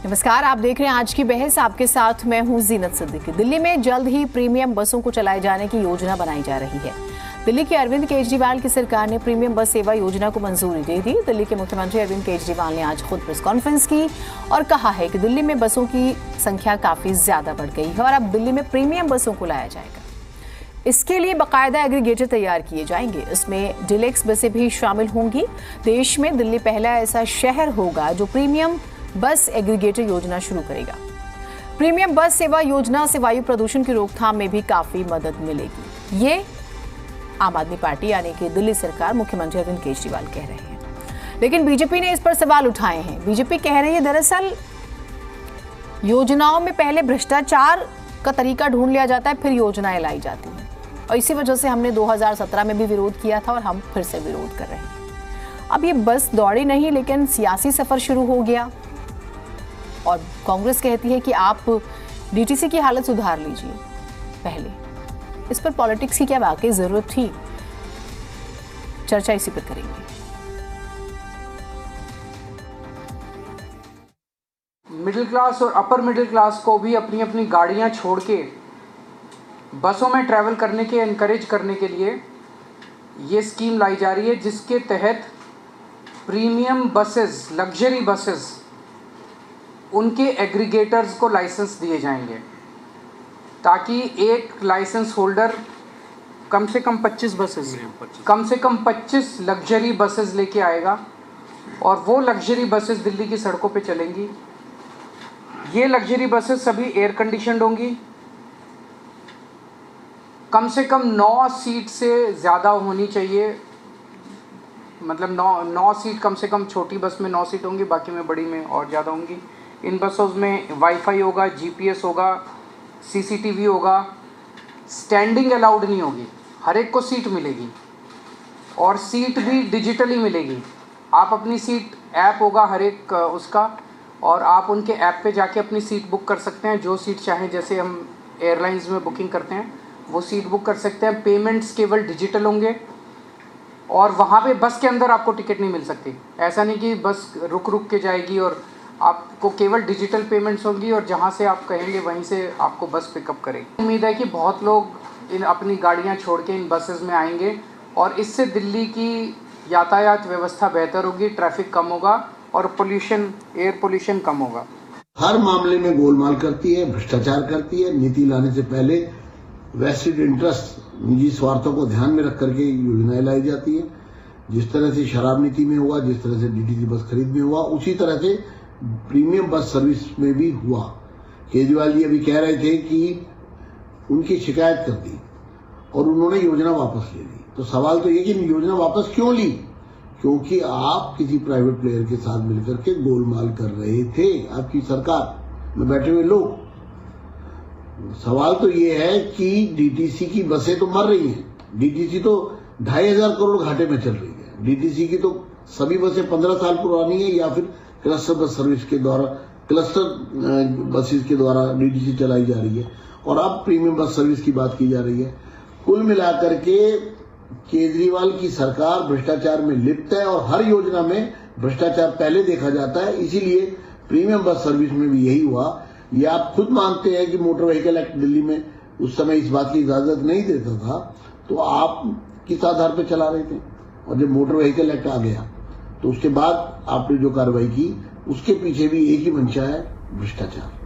नमस्कार, आप देख रहे हैं आज की बहस। आपके साथ मैं हूं जीनत सिद्दीकी। दिल्ली में जल्द ही प्रीमियम बसों को चलाए जाने की योजना बनाई जा रही है। दिल्ली के अरविंद केजरीवाल की सरकार ने प्रीमियम बस सेवा योजना को मंजूरी दे दी। दिल्ली के मुख्यमंत्री अरविंद केजरीवाल ने आज खुद प्रेस कॉन्फ्रेंस की और कहा है कि दिल्ली में बसों की संख्या काफी ज्यादा बढ़ गई है और अब दिल्ली में प्रीमियम बसों को लाया जाएगा। इसके लिए बाकायदा एग्रीगेटर तैयार किए जाएंगे। इसमें डीलक्स बसें भी शामिल होंगी। देश में दिल्ली पहला ऐसा शहर होगा जो प्रीमियम बस एग्रीगेटर योजना शुरू करेगा। प्रीमियम बस सेवा योजना से वायु प्रदूषण की रोकथाम में भी काफी मदद मिलेगी। ये आम आदमी पार्टी यानी कि दिल्ली सरकार, मुख्यमंत्री अरविंद केजरीवाल कह रहे हैं। लेकिन बीजेपी ने इस पर सवाल उठाए हैं। बीजेपी कह रही है दरअसल योजनाओं में पहले भ्रष्टाचार का तरीका ढूंढ लिया जाता है, फिर योजनाएं लाई जाती हैं और इसी वजह से हमने 2017 में भी विरोध किया था और हम फिर से विरोध कर रहे हैं। अब ये बस दौड़ी नहीं, लेकिन सियासी सफर शुरू हो गया और कांग्रेस कहती है कि आप डीटीसी की हालत सुधार लीजिए पहले। इस पर पॉलिटिक्स की क्या वाकई जरूरत थी? चर्चा इसी पर करेंगे। मिडिल क्लास और अपर मिडिल क्लास को भी अपनी अपनी गाड़ियां छोड़ के बसों में ट्रैवल करने के एनकरेज करने के लिए ये स्कीम लाई जा रही है, जिसके तहत प्रीमियम बसेस, लग्जरी बसेस, उनके एग्रीगेटर्स को लाइसेंस दिए जाएंगे ताकि एक लाइसेंस होल्डर कम से कम 25 लग्जरी बसेस लेके आएगा और वो लग्जरी बसेस दिल्ली की सड़कों पे चलेंगी। ये लग्जरी बसेस सभी एयर कंडीशनड होंगी। कम से कम 9 सीट से ज़्यादा होनी चाहिए, मतलब 9 सीट कम से कम। छोटी बस में 9 सीट होंगी, बाकी में बड़ी में और ज़्यादा होंगी। इन बसों में वाईफाई होगा, जीपीएस होगा, सीसीटीवी होगा। स्टैंडिंग अलाउड नहीं होगी, हर एक को सीट मिलेगी और सीट भी डिजिटली मिलेगी। आप अपनी सीट, ऐप होगा हर एक उसका, और आप उनके ऐप पे जाके अपनी सीट बुक कर सकते हैं, जो सीट चाहें। जैसे हम एयरलाइंस में बुकिंग करते हैं वो सीट बुक कर सकते हैं। पेमेंट्स केवल डिजिटल होंगे और वहाँ पे बस के अंदर आपको टिकट नहीं मिल सकती। ऐसा नहीं कि बस रुक के जाएगी, और आपको केवल डिजिटल पेमेंट्स होंगी और जहाँ से आप कहेंगे वहीं से आपको बस पिकअप करेगी। उम्मीद है कि बहुत लोग अपनी गाड़ियाँ छोड़ के इन बसेस में आएंगे और इससे दिल्ली की यातायात व्यवस्था बेहतर होगी, ट्रैफिक कम होगा और पोल्यूशन, एयर पोल्यूशन कम होगा। हर मामले में गोलमाल करती है, भ्रष्टाचार करती है। नीति लाने से पहले वेस्टेड इंटरेस्ट, निजी स्वार्थों को ध्यान में रख करके योजनाएं लाई जाती है। जिस तरह से शराब नीति में हुआ, जिस तरह से डीटीसी बस खरीद में हुआ, उसी तरह से प्रीमियम बस सर्विस में भी हुआ। केजरीवाल जी अभी कह रहे थे कि उनकी शिकायत कर दी और उन्होंने योजना वापस ले ली। तो सवाल तो ये कि योजना वापस क्यों ली? क्योंकि आप किसी प्राइवेट प्लेयर के साथ मिलकर के गोलमाल कर रहे थे, आपकी सरकार में बैठे हुए लोग। सवाल तो ये है कि डीटीसी की बसें तो मर रही हैं। डीटीसी तो 2500 करोड़ घाटे में चल रही है। डीटीसी की तो सभी बसें 15 साल पुरानी है या फिर क्लस्टर बस सर्विस के द्वारा, क्लस्टर बसेस के द्वारा डीटीसी चलाई जा रही है और अब प्रीमियम बस सर्विस की बात की जा रही है। कुल मिलाकर के केजरीवाल की सरकार भ्रष्टाचार में लिप्त है और हर योजना में भ्रष्टाचार पहले देखा जाता है। इसीलिए प्रीमियम बस सर्विस में भी यही हुआ। ये आप खुद मानते हैं कि मोटर व्हीकल एक्ट दिल्ली में उस समय इस बात की इजाजत नहीं देता था, तो आप किस आधार पर चला रहे थे? और जब मोटर व्हीकल एक्ट आ गया तो उसके बाद आपने जो कार्रवाई की, उसके पीछे भी एक ही मंशा है, भ्रष्टाचार।